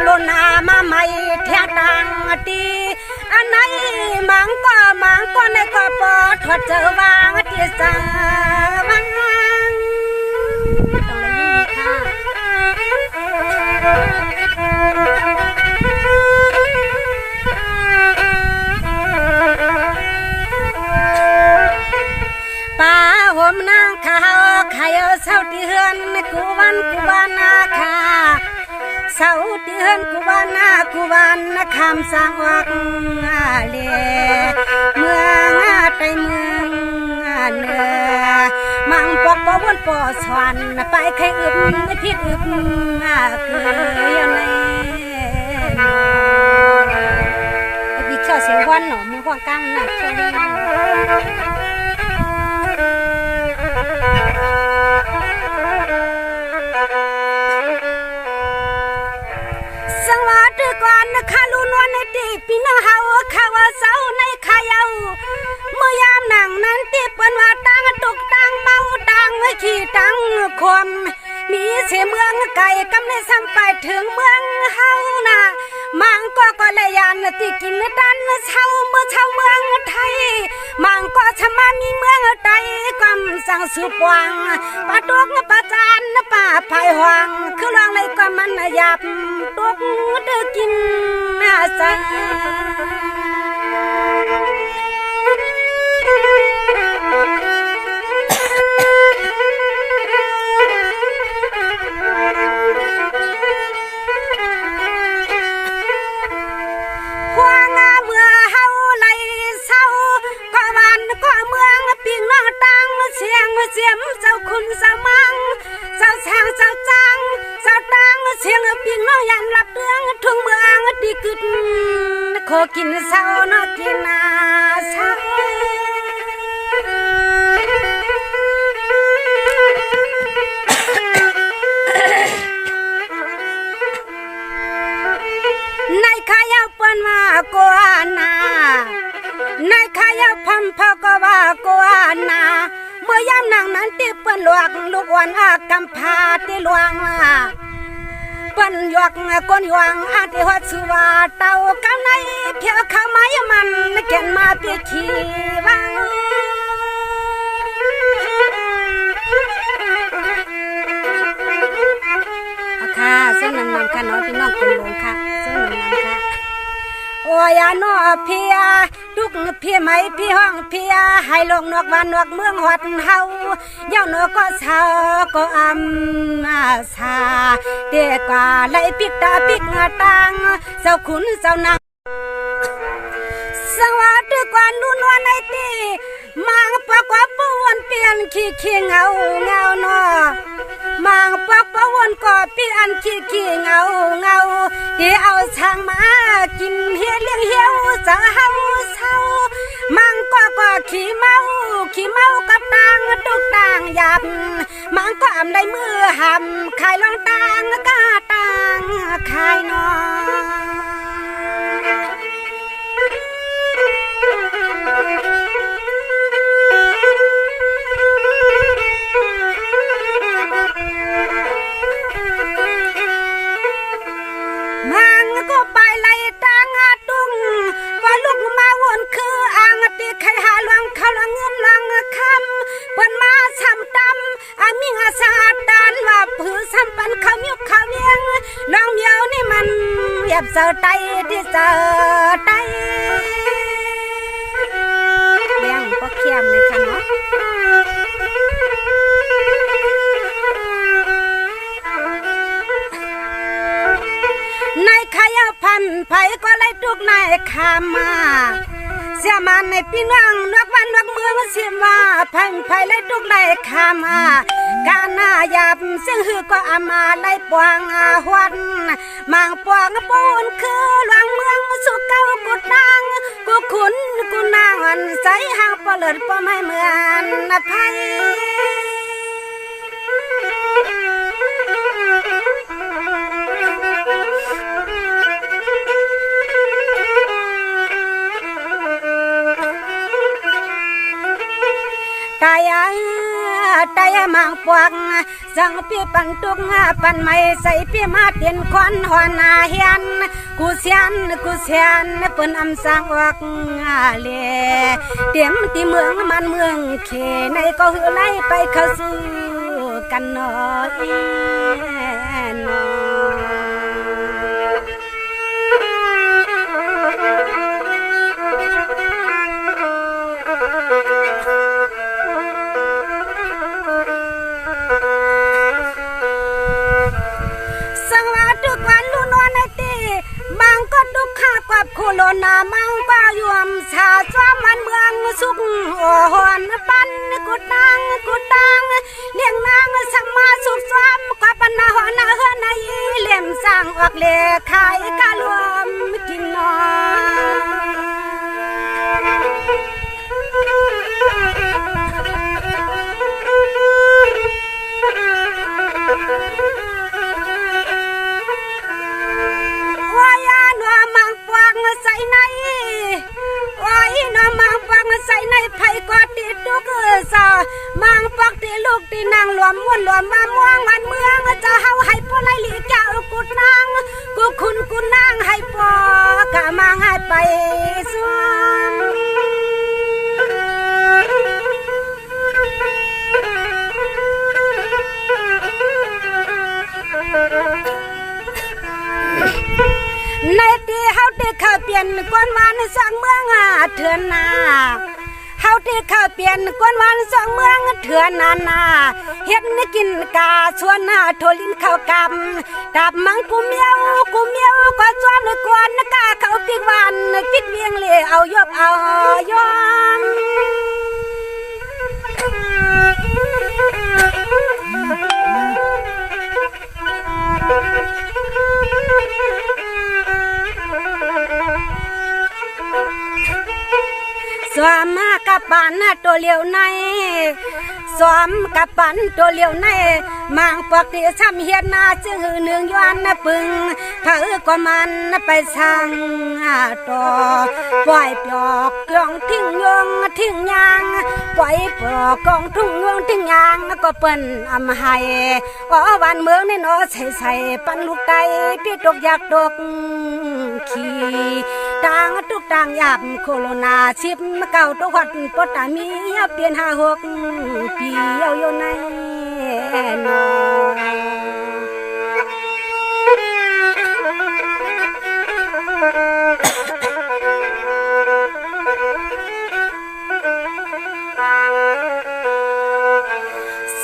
ลนามาใหม่แท้ต่างตีอันไหนมังก็ในก็ปอดถอดเจอวางที่สาวังต้องเลยยิ่งดีค่ะป่าห่มนางขาวไข่เศร้าที่เฮือนกูวันนาค่ะเศร้าที่เฮือนกูวันนาคำสร้างวักเลเมืองไตเมืองเหนือมังปอกปวนปอสวนไปใครอึบพิษอึบคือยังไงดิเจ้าเสียงวันหนอมือควงกลางหนักสวัสดีก่อนนะคะลุนวันในตีปีน้องเฮาข้าวเสาในขายเอาเมื่อยามหนังนั้นตีเปิ้นว่าตังตุกตังเมาตังขี้ตังคมมีเสียเมืองไก่กำในซ้ำไปถึงเมืองเฮาน่ะมังก็เลยยานตีกินดันเช่าเมืองไทยมังก็ชะมามีเมืองไทยกำสั่งสุปวังปะตุกปะจานป่าภายหวังคือลองเลยก็มันหยับตุกเดือกินสังเสียมเจ้าคุณเจ้ามังเจ้าแสงเจ้าจังเจ้าตังเสียงปีน้องยันรับเรื่องทุ่งเมืองดีกึดขอกินเช้านอกินเช้าในขายาวปนมาโกอานาในขายาวพัมพก็ว่าโกอานาเมื่อยามนางนั้นตีเปิ้นหลวกลูกวันกำพาตีหลวงเปิ้นหยวกก้นหยวงที่หัดสุว่าเต่ากำในเพียวข้าวไม้มันเก็นมาเปียขี้วังค่ะเส้นนั้นค่ะน้องพี่น้องคนหลงค่ะเส้นนั้นค่ะโอ้ยน้อพี่ทุกพี่ไหมพี่ห้องพี่ให้ลงนอกวันนอกเมืองหอดเฮาเย้านกก็เศร้าก็สาเด็กว่าไหลปิกตาปิกตังเจ้าขุนเจ้านางสวัสดีกว่านุ่นวันไอตีมังปากว่าปวนเปลี่ยนขี้เงาเนาะมังปากปวนก็เปลี่ยนขี้เงาที่เอาช่างมากินเฮียเลี้ยงเหี่ยวจะเฮาเศร้ามังก็ขี้เมากับตังตุกตังหยับมังก็อำได้มือหำขายลองตังกะตังขายนอก็ไปไล่ตังตุงว่าลูกมาวนคืออ่างตีไข่หาลวงเขาละเงินลังคำเปิ้นมาซ้ำตำมีอาสาดานว่าผือซ้ำปันเขามีเขาเลี้ยงน้องเมียวนี่มันเหยียบเสือไตที่เสือไตเลี้ยงก็เข้มเลยค่ะเนาะในขายพันไผก็เลยทุกนายขามาเสียมันในพี่น้องนกวันนกเมืองเสียมาพันไผเลยทุกนายขามาการหน้าหยาบเสียงหือก็อามาไล่ปวงหวันมังปวงปูนคือหลวงเมืองสุเก้ากุดนางกูขุนกูนางอันใสหางปลเลิดปไม่เหมือนไผตายมังปวง จังพี่ปันตุกปันไม่ใส่พี่มาเตียนควันหอนาเฮียนกูเสียนเปิ้นอำสร้างออกเลเตรียมที่เมืองมันเมืองเขในก็หือไล่ไปเข้าสู่กันหน่อยนอโคโลนามังป้ายวมชาซ้อมมันเมืองสุกโอหอนปันกุตังเลี้ยงนางสัมมาสุขซ้อมกับปันนาหอนาเฮือนายเลี่ยมสร้างออกเลขายกะรวมกินนใส่ในไว้น้องมังปักใส่ในไผ่กอดติดทุกสามังปักตีลูกตีนางหลวมม้วนหลวมมาม่วงวันเมืองจะเฮาให้ปอไลลีเจ้ากุดนางกูคุณกุนางให้ปอกะมังให้ไปสวมในที่เฮาที่เขาเปลี่ยนกวนวันสองเมืองเถื่อนนาเฮาที่เขาเปลี่ยนกวนวันสองเมืองเถื่อนนาเฮ็ดนี่กินกาชวนโทลินเข้ากำมังกูเมียวก็ชวนกวนกาเขาปิกวันปิกเวียงเลยเอายกเอายอมสวมกับปันตัวเลี้ยวในสวมกับปันตัวเลี้ยวในมังปกติซ้ำเฮียนนาจึงหนึ่งย้อนปึงถ้าก็มันไปสั่งต่อปล่อยปลอกกลองทิ้งยงทิ้งยางปล่อยปลอกกลองทุ่งยงทิ้งยางก็เปิ้นอำให้วันเมืองนี่เนาะใส่ปันลูกไก่พี่ตกอยากตกขี่ต่างทุกต่างหยาบโคโรนาชิบเก่าตัวหัดปตามีเปลี่ยน5-6 ปีเอาอยู่ในนอ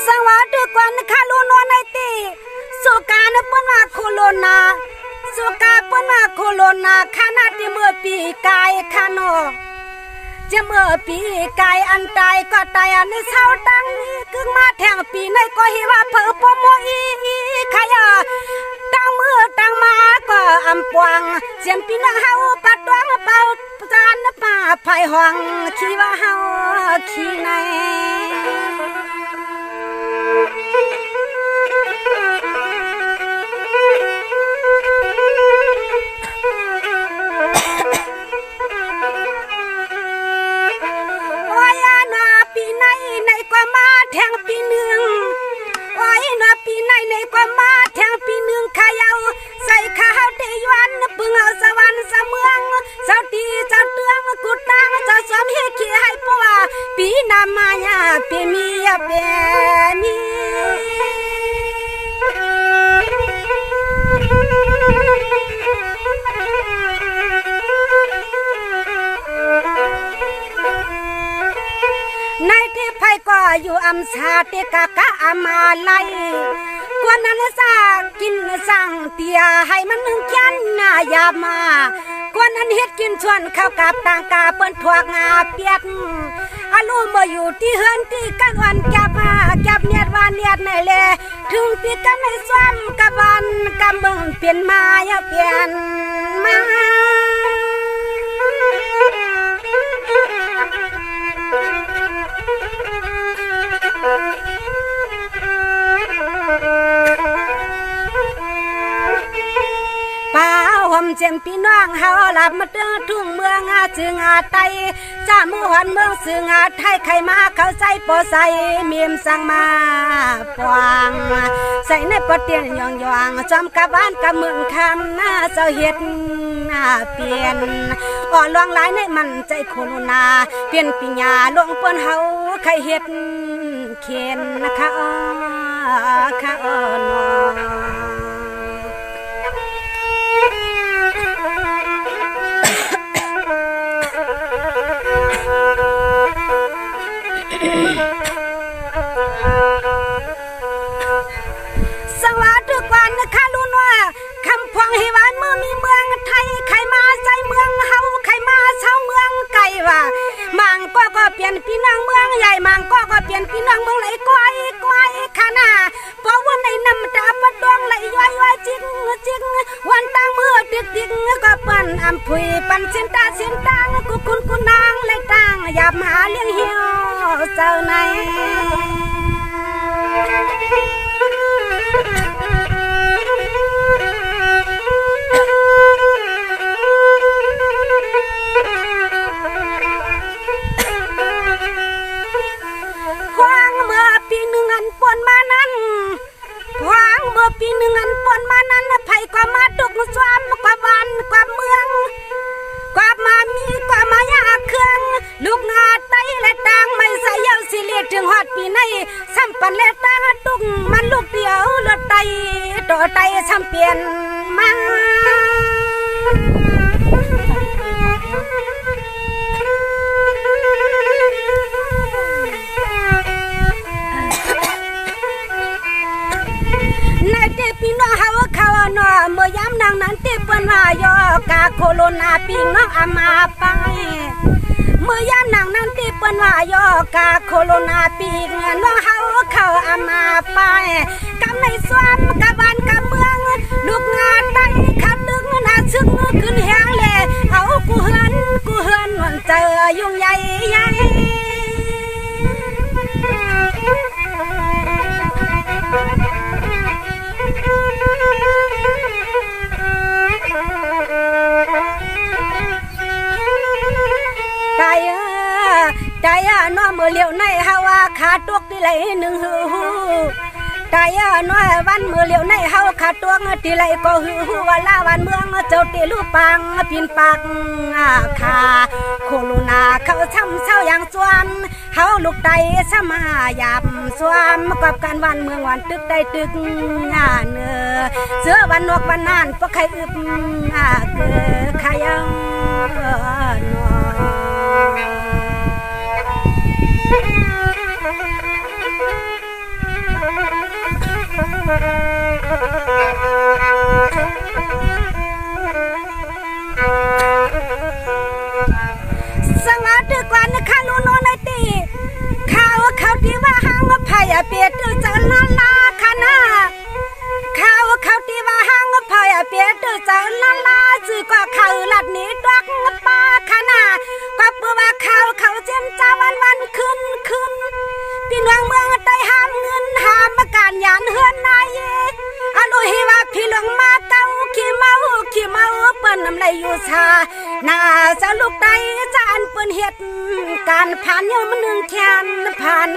สวัสดีกวนคาลูนในตีสุการปนว่าโคโรนาสุกาปนว่าโคโรนาขนาดที่เมื่อปีกายขานอจะเมื่อปีกายอันตายก็ตายอันนี้เศร้าตังกึ่งมาแทงปีในก็หิว่าเผอปมอีขยะตั้งมือตั้งมาก็อำปวงเสียมปีนังเฮาปัดดวงเป่าจานป่าไผ่ห้องขี้ว่าเฮาขี้ในแทงปีหนึ่งไว้หน้าปีในก็มาแทงปีหนึ่งขยาวใส่ข้าวเตยวันปึงเอาสวรรค์สเมืองเจ้าตีเจ้าเตืองกุดตังเจ้าสวมเฮขี้ให้ปัวปีนามาญาเปมีเปมีในที่ไผก็อยู่อำชาติกะกะอามาไลกวนนั้นสร้างกินสร้างเตียให้มันนึงยันหน้ายามากวนนั้นเฮ็ดกินชวนข้าวกับต่างกาเปิ้นทวกงาเปียกอาลูบ่อยู่ที่เฮือนที่กันวันจับเนียดว่าเนียดในแลถึงที่กันให้ซ้ำกับวันกำเบิ่งเปลี่ยนมาอย่าเปลี่ยนมาห ห่มเจียมพี่น้องเฮาหลับมาเตื้อทุ่งเมืองจึงไตจ้ามือหวันเมืองสึงไทยใครมาเขาใส่ปอใส่เมียมสั่งมาปวางใส่ในปอเตียนยองยองจอมกับบ้านกับเมืองคำเจ้าเฮ็ดเปลี่ยนอ่อนลวงหลายในมันใจโคโรนาเปลี่ยนปิญญาลวงเปิ้นเฮาใครเฮ็ดเขียนนะคะค่ะนอสวัสดีกว่านะคะลุนว่าคำพวงให้หวานเมื่อมีเมืองไทยใครมาใจเมืองเฮาใครมาชาวเมืองไกลว่ามังก็เปลี่ยนพี่น้องเมืองใหญ่มังก็เปลี่ยนพี่น้องเมืองไหลก้อยขนาเพราะว่าในน้ำตาปะดวงไหลย้อยจริงวันตั้งมือดึกก็เปิ้นอำพุยปันเส้นตางกูคุณนางเลยตางอย่าหาเลี้ยงเหี่ยวเจ้าในปีหนึ่งอันปนมานั้นไผก็มาตุกซ้อมกว่าวันกว่าเมืองกว่ามามีกว่ามาอยากเครื่องลูกงาไตและตางไม่ใส่เยาสิเลียถึงฮอดปีในซ้ำปันและตางตุกมันลูกเดียวรถไตต่อไตซ้ำเปลี่ยนมาพี่น้องเฮาเขาเนาะเมื่อยามนางนั้นติเปิ้นว่ายอกาโคโรนาพี่น้องอามาไปเมื่อยามนางนั้นติเปิ้นว่ายอกาโคโรนาปีน้องเฮาเขาอามาไปกำในสวมกะบ้านกะเมืองลูกงาไตขับดึงน่าซึ้งขึ้นแฮงแลเอากูเฮือนวันเจอยุ่งใหญ่ใจน้อมือเลี้ยวในฮาวาขาตกที่ไหลหนึ่งหูใจน้อยวันมือเลี้ยวในเฮาขาตวงที่ไหลก็หูว่าลาวันเมืองเจ้าตีลูกปังปีนปากขาโคโรนาเขาช้ำเศร้าอย่างสวนเฮาลูกไตสมาหยาบสวมกับการวันเมืองวันตึกได้ตึกเนื้อเสื้อวันนกวันนานก็ใครอึบเกิดใครยังนอสวัสดีกว่านะคะลุนในตีเขาที่ว่าหางไผ่เปียตื้อเจอลาคณะเขาที่ว่าหางไผ่เปียตื้อเจอลาจือก็เขาหลัดนี้ดอกปลาคณะก็เพื่อว่าเขาเจียมจ้าวันขึ้นพี่น้องเมืองไต้ห้ามเงินห้ามการยานเฮือนนายอโลหิว่าพี่หลวงมาเก้าขี้เมาเปิ้นน้ำไหลอยู่ชาหน้าจะลูกไตจานเปิ้นเฮ็ดการผ่านยังมันหนึ่งแขนผ่าน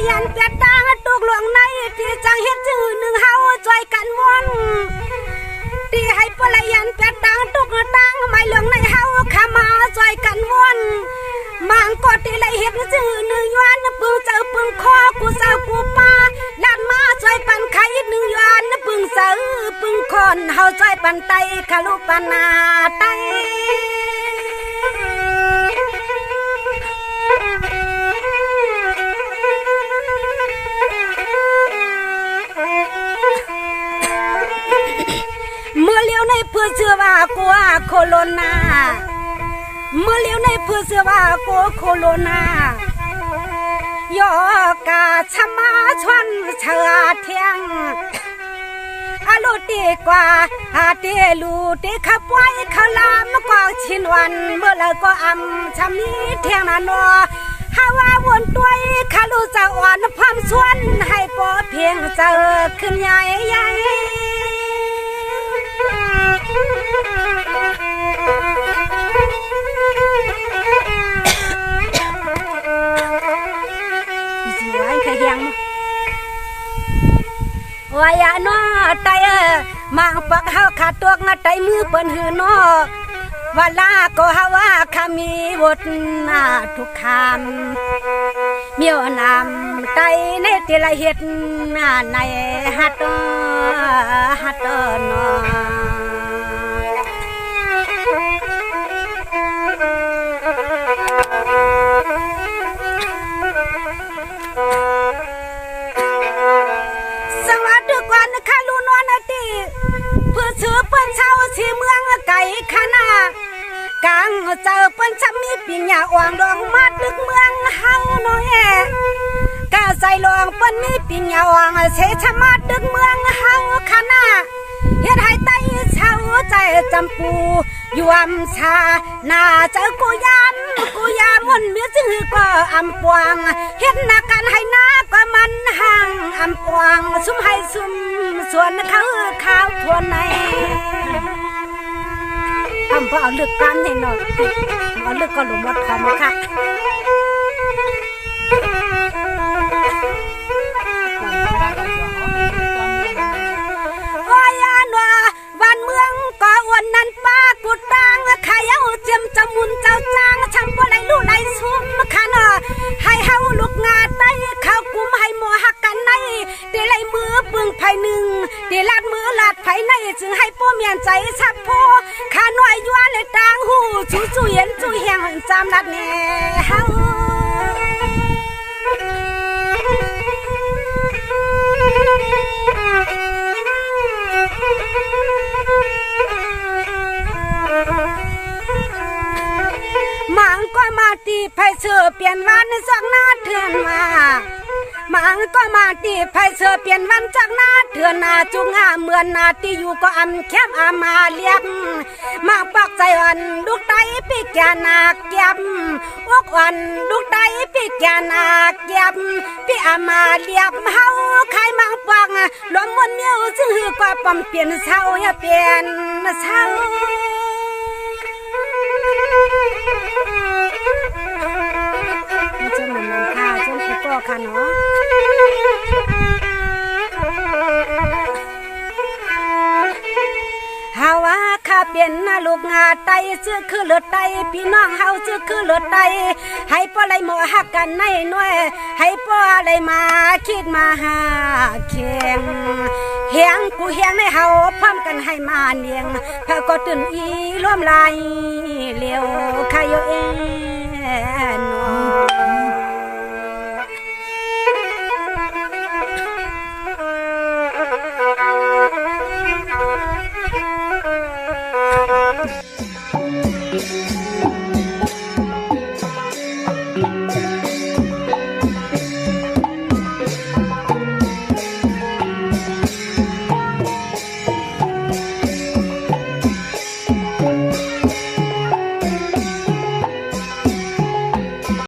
ยันเปียตางตุกหลวงในที่จังเฮ็ดจื้อหนึ่งเฮาช่วยกันวนที่ให้ปลายันเปียตางตุกตางไม่หลวงในเฮาขามาช่วยกันวนมังก็ที่ไรเฮ็ดจื้อหนึ่งยวนปึงเจอปึงคอกูเศร้ากูป้าลานมาช่วยปันไข่หนึ่งยวนปึงเสือปึงคนเฮาช่วยปันไตคาลุปนาไตเมื่อเลี้ยวในเพื่อเชื่อว่ากัวโคโรนาเมื่อเลี้ยวในเพื่อเชื่อว่ากัวโคโรนา ยอกาชมาชวนเชือเทียงอ ลูดีกว่าหาเตลูดีขับไว้เขาลามก็ชินวันเมื่อไรก็อำชำนี้เที่ยงนานอหาว่าวนตัวข้าลูจะอ่อนพร้อมชวนให้ปอเพียงเจอขึ้นใหญ่ใหญ่วายานอไตมังปักเฮาขาดตัวงาไตมือเปิ้นหือนอวลาก็ฮาว่าคามีวดนาทุกคำเมียวนำไตในติละเฮ็ดในฮัตนอข้าลูนอนตีเพื่อชื่อเปิ้นเช่าที่เมืองไก่ขนาดกลางเจอเปิ้นช้ำมีปิญญาอ่วงดองมาดึกเมืองเฮาโนแกาใส่ลองเปิ้นมีปิญญาอ่วงเสชมาดึกเมืองเฮาขนาดเฮ็ดให้ไตเช่าใจจำปูยวมชาหน้าเจอกูยามมุนเมียจึงก็อำปวงเฮ็ดหน้ากันให้หน้าก็มันห่างอำปวงซุ่มให้ซุ่มส่วนเขาข้าวทวนในทำเพราะเอาเลือกกันให้หน่อยเอาเลือกก็หลุมวัดความค่ะวันเมืองก็อวนนั้นป้ากุดตังขายเอาเจียมจมุนเจ้าจางช้ำบ่ไรลู่ไรซุ่มขันให้เฮาลูกงาไตเข้ากุมให้หมอหักกันในเดลัยมือปึงไผ่หนึ่งเดลัดมือลาดไผ่ในจึงให้ป้อเมียนใจชับโพขาหน่อยยัวเลยต่างหูจูเย็นจูแหงจำลัดแน่เฮามังก็มาตีไผเสือเปลี่ยนวันจากหน้าเถื่อนมามังก็มาตีไผเสือเปลี่ยนวันจากหน้าเถื่อนนาจุงาเหมือนนาที่อยู่ก็อำแคบอามาเลียกมาปักใจอ่อนลูกไตปีกแกนาเก็บอกอ่อนลูกไตปีกแกนาเก็บพี่อามาเลียบเฮาใครมังปักลมมันเมียวซึ่งหือก็ปอมเปลี่ยนเศร้าอย่าเปลี่ยนเศร้าจนมันค่ะจนกูก็ค่ะเนาะฮาว่าข้าเปลี่ยนนะลูกงาไตชื่อคือเลือดไตพี่น้องเฮาชื่อคือเลือดไตให้ป้ออะไรหมอหักกันในหน่วยให้ป้ออะไรมาคิดมาหาเคียงเฮียงกูเฮียงในเฮาพร้อมกันให้มาเนียงพาก็ตื่นอีร่วมลายเลี้ยวขายเอง